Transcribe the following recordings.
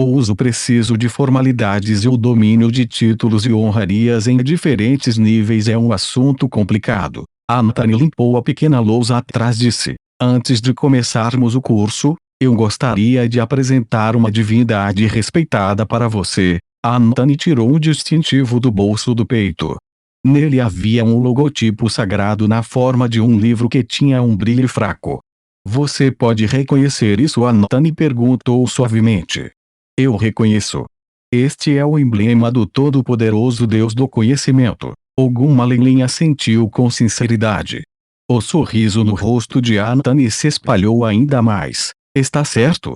O uso preciso de formalidades e o domínio de títulos e honrarias em diferentes níveis é um assunto complicado. Anthony limpou a pequena lousa atrás de si. Antes de começarmos o curso, eu gostaria de apresentar uma divindade respeitada para você. Anthony tirou um distintivo do bolso do peito. Nele havia um logotipo sagrado na forma de um livro que tinha um brilho fraco. Você pode reconhecer isso? Anthony perguntou suavemente. Eu reconheço. Este é o emblema do todo-poderoso Deus do conhecimento. Ogum Malelin assentiu com sinceridade. O sorriso no rosto de Anthony se espalhou ainda mais. Está certo?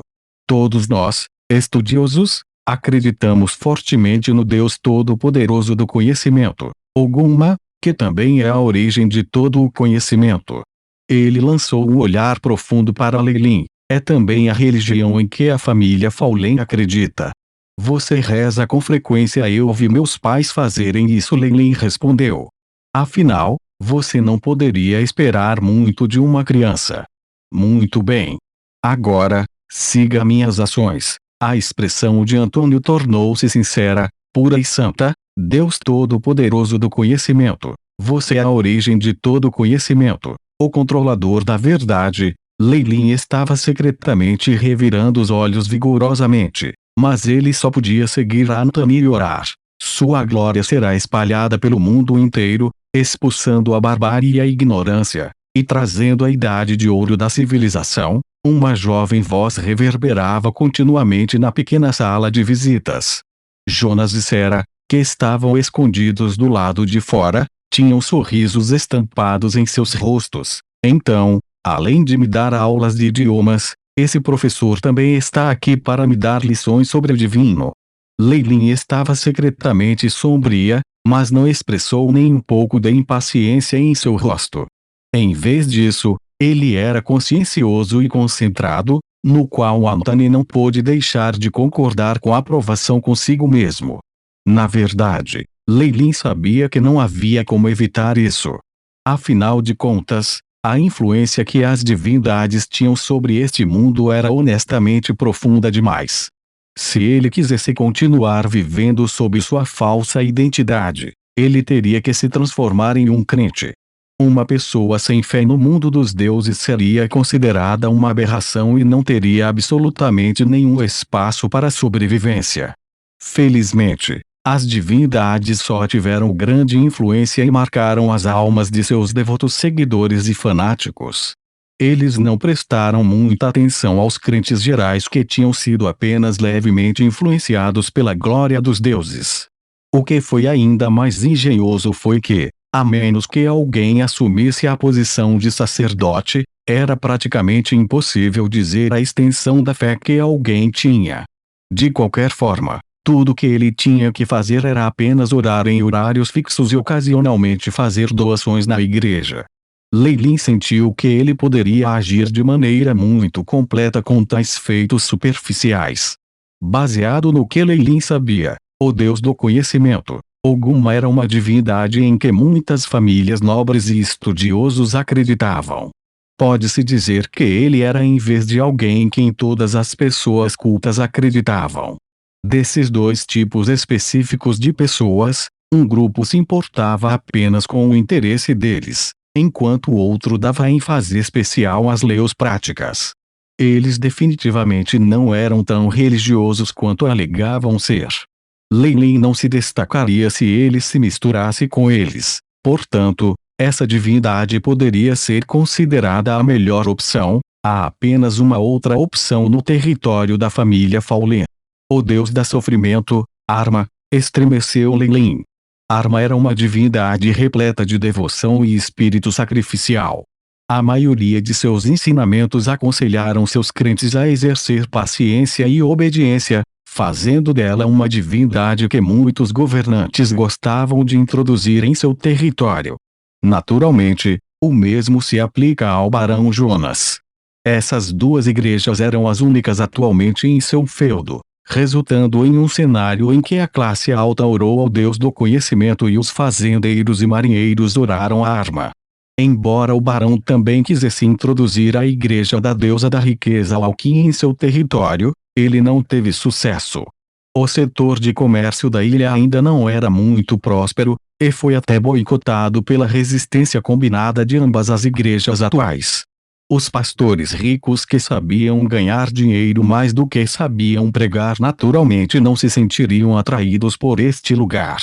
Todos nós, estudiosos, acreditamos fortemente no Deus todo-poderoso do conhecimento, Ogumma, que também é a origem de todo o conhecimento. Ele lançou um olhar profundo para Leilin. É também a religião em que a família Faulen acredita. Você reza com frequência? Eu vi meus pais fazerem isso, Leilin respondeu. Afinal, você não poderia esperar muito de uma criança. Muito bem. Agora, siga minhas ações. A expressão de Antônio tornou-se sincera, pura e santa. Deus Todo-Poderoso do Conhecimento. Você é a origem de todo conhecimento, o controlador da verdade. Leilin estava secretamente revirando os olhos vigorosamente, mas ele só podia seguir Anthony e orar. Sua glória será espalhada pelo mundo inteiro, expulsando a barbárie e a ignorância, e trazendo a idade de ouro da civilização. Uma jovem voz reverberava continuamente na pequena sala de visitas. Jonas e Sera, que estavam escondidos do lado de fora, tinham sorrisos estampados em seus rostos. Então, além de me dar aulas de idiomas, esse professor também está aqui para me dar lições sobre o divino. Leilin estava secretamente sombria, mas não expressou nem um pouco de impaciência em seu rosto. Em vez disso, ele era consciencioso e concentrado, no qual Anthony não pôde deixar de concordar com a aprovação consigo mesmo. Na verdade, Leilin sabia que não havia como evitar isso. Afinal de contas, a influência que as divindades tinham sobre este mundo era honestamente profunda demais. Se ele quisesse continuar vivendo sob sua falsa identidade, ele teria que se transformar em um crente. Uma pessoa sem fé no mundo dos deuses seria considerada uma aberração e não teria absolutamente nenhum espaço para sobrevivência. Felizmente, as divindades só tiveram grande influência e marcaram as almas de seus devotos seguidores e fanáticos. Eles não prestaram muita atenção aos crentes gerais que tinham sido apenas levemente influenciados pela glória dos deuses. O que foi ainda mais engenhoso foi que, a menos que alguém assumisse a posição de sacerdote, era praticamente impossível dizer a extensão da fé que alguém tinha. De qualquer forma, tudo que ele tinha que fazer era apenas orar em horários fixos e ocasionalmente fazer doações na igreja. Leilin sentiu que ele poderia agir de maneira muito completa com tais feitos superficiais. Baseado no que Leilin sabia, o Deus do conhecimento, Ogumma era uma divindade em que muitas famílias nobres e estudiosos acreditavam. Pode-se dizer que ele era em vez de alguém em quem todas as pessoas cultas acreditavam. Desses dois tipos específicos de pessoas, um grupo se importava apenas com o interesse deles, enquanto o outro dava ênfase especial às leis práticas. Eles definitivamente não eram tão religiosos quanto alegavam ser. Leilin não se destacaria se ele se misturasse com eles, portanto, essa divindade poderia ser considerada a melhor opção. Há apenas uma outra opção no território da família Faulen. O deus da sofrimento, Arma, estremeceu Leilin. Arma era uma divindade repleta de devoção e espírito sacrificial. A maioria de seus ensinamentos aconselharam seus crentes a exercer paciência e obediência, fazendo dela uma divindade que muitos governantes gostavam de introduzir em seu território. Naturalmente, o mesmo se aplica ao Barão Jonas. Essas duas igrejas eram as únicas atualmente em seu feudo, resultando em um cenário em que a classe alta orou ao Deus do conhecimento e os fazendeiros e marinheiros oraram a Arma. Embora o barão também quisesse introduzir a igreja da deusa da riqueza Alki em seu território, Ele não teve sucesso. O setor de comércio da ilha ainda não era muito próspero, e foi até boicotado pela resistência combinada de ambas as igrejas atuais. Os pastores ricos que sabiam ganhar dinheiro mais do que sabiam pregar naturalmente não se sentiriam atraídos por este lugar.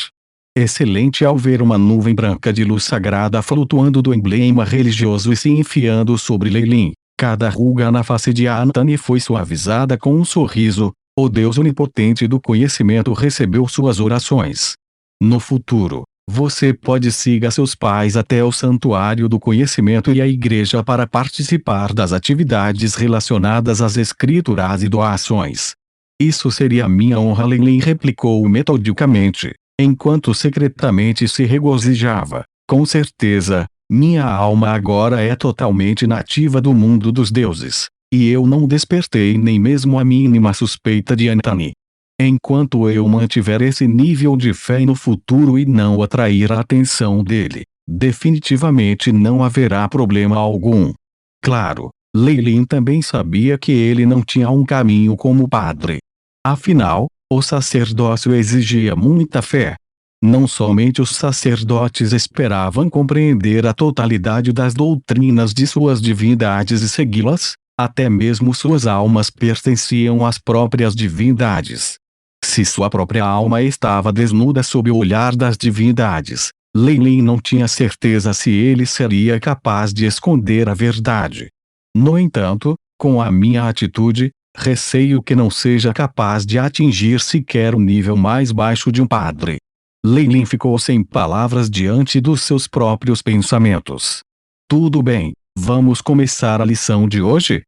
Excelente ao ver uma nuvem branca de luz sagrada flutuando do emblema religioso e se enfiando sobre Leilin. Cada ruga na face de Anthony foi suavizada com um sorriso. O Deus onipotente do conhecimento recebeu suas orações. No futuro, você pode siga seus pais até o santuário do conhecimento e a igreja para participar das atividades relacionadas às escrituras e doações. Isso seria minha honra, Leilin replicou metodicamente, enquanto secretamente se regozijava. Com certeza, minha alma agora é totalmente nativa do mundo dos deuses. E eu não despertei nem mesmo a mínima suspeita de Anthony. Enquanto eu mantiver esse nível de fé no futuro e não atrair a atenção dele, definitivamente não haverá problema algum. Claro, Leilin também sabia que ele não tinha um caminho como padre. Afinal, o sacerdócio exigia muita fé. Não somente os sacerdotes esperavam compreender a totalidade das doutrinas de suas divindades e segui-las, até mesmo suas almas pertenciam às próprias divindades. Se sua própria alma estava desnuda sob o olhar das divindades, Leilin não tinha certeza se ele seria capaz de esconder a verdade. No entanto, com a minha atitude, receio que não seja capaz de atingir sequer o nível mais baixo de um padre. Leilin ficou sem palavras diante dos seus próprios pensamentos. Tudo bem, vamos começar a lição de hoje?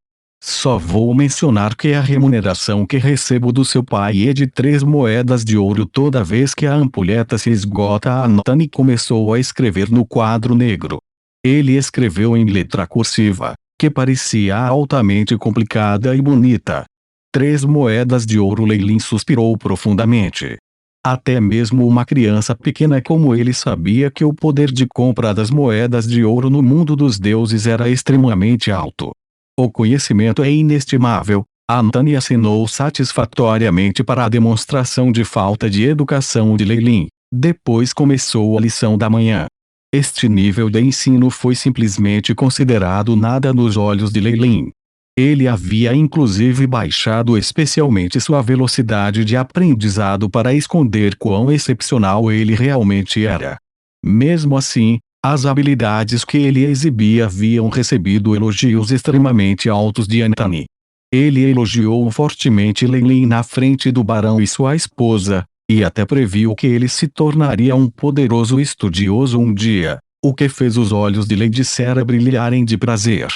Só vou mencionar que a remuneração que recebo do seu pai é de 3 moedas de ouro toda vez que a ampulheta se esgota. Anthony começou a escrever no quadro negro. Ele escreveu em letra cursiva, que parecia altamente complicada e bonita. 3 moedas de ouro. Leilin suspirou profundamente. Até mesmo uma criança pequena como ele sabia que o poder de compra das moedas de ouro no mundo dos deuses era extremamente alto. O conhecimento é inestimável. Anthony assinou satisfatoriamente para a demonstração de falta de educação de Leilin. Depois começou a lição da manhã. Este nível de ensino foi simplesmente considerado nada nos olhos de Leilin. Ele havia inclusive baixado especialmente sua velocidade de aprendizado para esconder quão excepcional ele realmente era. Mesmo assim, as habilidades que ele exibia haviam recebido elogios extremamente altos de Anthony. Ele elogiou fortemente Leilin na frente do barão e sua esposa, e até previu que ele se tornaria um poderoso estudioso um dia, o que fez os olhos de Lady Sarah brilharem de prazer.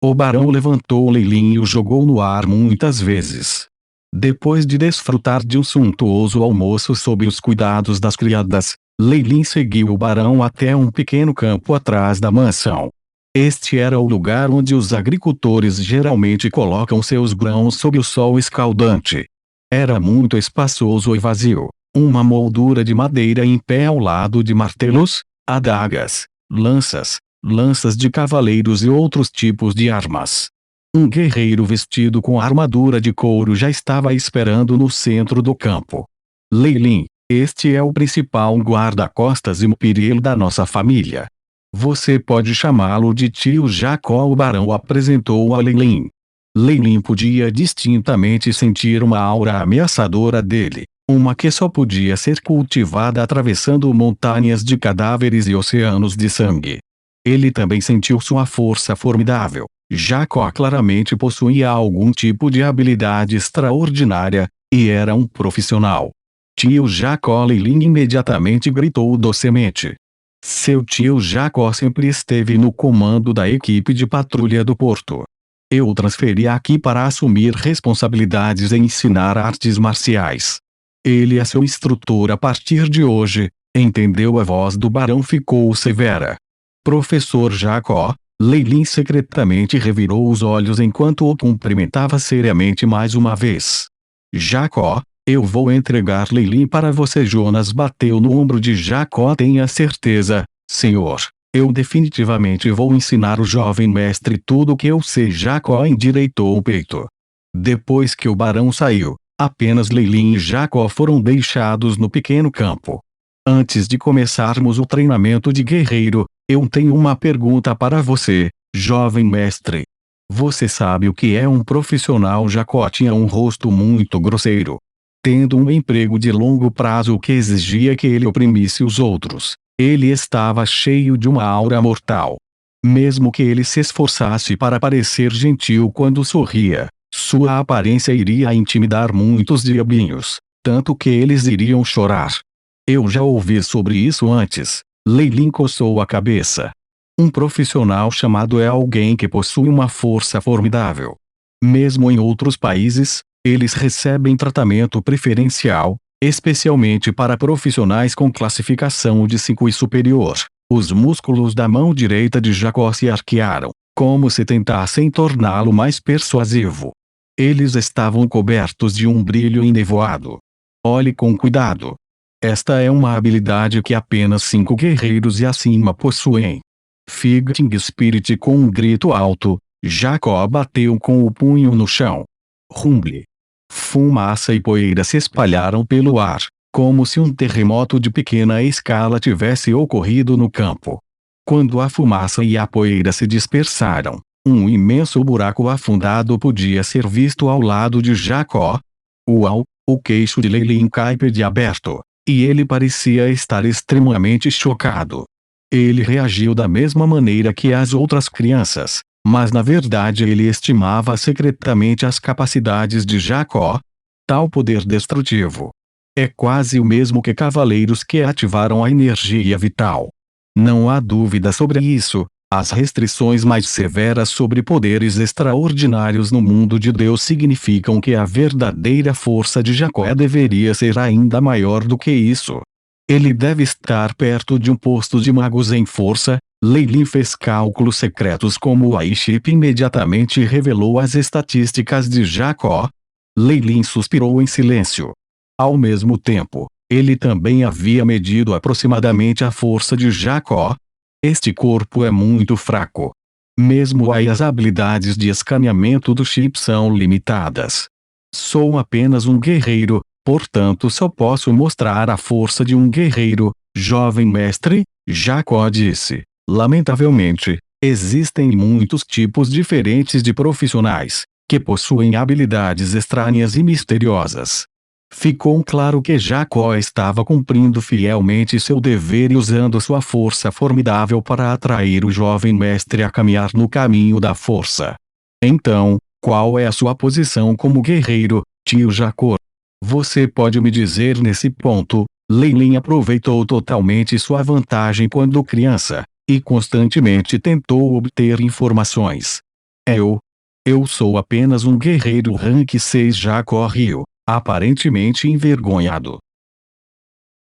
O barão levantou Leilin e o jogou no ar muitas vezes. Depois de desfrutar de um suntuoso almoço sob os cuidados das criadas, Leilin seguiu o barão até um pequeno campo atrás da mansão. Este era o lugar onde os agricultores geralmente colocam seus grãos sob o sol escaldante. Era muito espaçoso e vazio. Uma moldura de madeira em pé ao lado de martelos, adagas, lanças de cavaleiros e outros tipos de armas. Um guerreiro vestido com armadura de couro já estava esperando no centro do campo. Leilin, este é o principal guarda-costas e mupiril da nossa família. Você pode chamá-lo de tio Jacó. O barão apresentou a Leilin. Leilin podia distintamente sentir uma aura ameaçadora dele, uma que só podia ser cultivada atravessando montanhas de cadáveres e oceanos de sangue. Ele também sentiu sua força formidável. Jacó claramente possuía algum tipo de habilidade extraordinária, e era um profissional. Tio Jacó. Leilin imediatamente gritou docemente. Seu tio Jacó sempre esteve no comando da equipe de patrulha do porto. Eu o transferi aqui para assumir responsabilidades e ensinar artes marciais. Ele é seu instrutor a partir de hoje, entendeu? A voz do barão ficou severa. Professor Jacó. Leilin secretamente revirou os olhos enquanto o cumprimentava seriamente mais uma vez. Jacó, eu vou entregar Leilin para você. Jonas bateu no ombro de Jacó. Tenha certeza, senhor. Eu definitivamente vou ensinar o jovem mestre tudo o que eu sei. Jacó endireitou o peito. Depois que o barão saiu, apenas Leilin e Jacó foram deixados no pequeno campo. Antes de começarmos o treinamento de guerreiro, eu tenho uma pergunta para você, jovem mestre. Você sabe o que é um profissional? Jacó tinha um rosto muito grosseiro. Tendo um emprego de longo prazo que exigia que ele oprimisse os outros, ele estava cheio de uma aura mortal. Mesmo que ele se esforçasse para parecer gentil quando sorria, sua aparência iria intimidar muitos diabinhos, tanto que eles iriam chorar. Eu já ouvi sobre isso antes. Leilin coçou a cabeça. Um profissional chamado é alguém que possui uma força formidável. Mesmo em outros países, eles recebem tratamento preferencial, especialmente para profissionais com classificação de 5 e superior. Os músculos da mão direita de Jacó se arquearam, como se tentassem torná-lo mais persuasivo. Eles estavam cobertos de um brilho enevoado. Olhe com cuidado. Esta é uma habilidade que apenas 5 guerreiros e acima possuem. Fighting Spirit. Com um grito alto, Jacó bateu com o punho no chão. Rumble. Fumaça e poeira se espalharam pelo ar, como se um terremoto de pequena escala tivesse ocorrido no campo. Quando a fumaça e a poeira se dispersaram, um imenso buraco afundado podia ser visto ao lado de Jacó. Uau! O queixo de Leilin caiu de aberto, e ele parecia estar extremamente chocado. Ele reagiu da mesma maneira que as outras crianças, mas na verdade ele estimava secretamente as capacidades de Jacó. Tal poder destrutivo é quase o mesmo que cavaleiros que ativaram a energia vital. Não há dúvida sobre isso. As restrições mais severas sobre poderes extraordinários no mundo de Deus significam que a verdadeira força de Jacó deveria ser ainda maior do que isso. Ele deve estar perto de um posto de magos em força. Leilin fez cálculos secretos como o iChip imediatamente revelou as estatísticas de Jacó. Leilin suspirou em silêncio. Ao mesmo tempo, ele também havia medido aproximadamente a força de Jacó. Este corpo é muito fraco. Mesmo aí as habilidades de escaneamento do chip são limitadas. Sou apenas um guerreiro, portanto só posso mostrar a força de um guerreiro, jovem mestre, Jacó disse. Lamentavelmente, existem muitos tipos diferentes de profissionais, que possuem habilidades estranhas e misteriosas. Ficou claro que Jacó estava cumprindo fielmente seu dever e usando sua força formidável para atrair o jovem mestre a caminhar no caminho da força. Então, qual é a sua posição como guerreiro, tio Jacó? Você pode me dizer nesse ponto? Leilin aproveitou totalmente sua vantagem quando criança, e constantemente tentou obter informações. Eu sou apenas um guerreiro rank 6. Jacó riu, aparentemente envergonhado.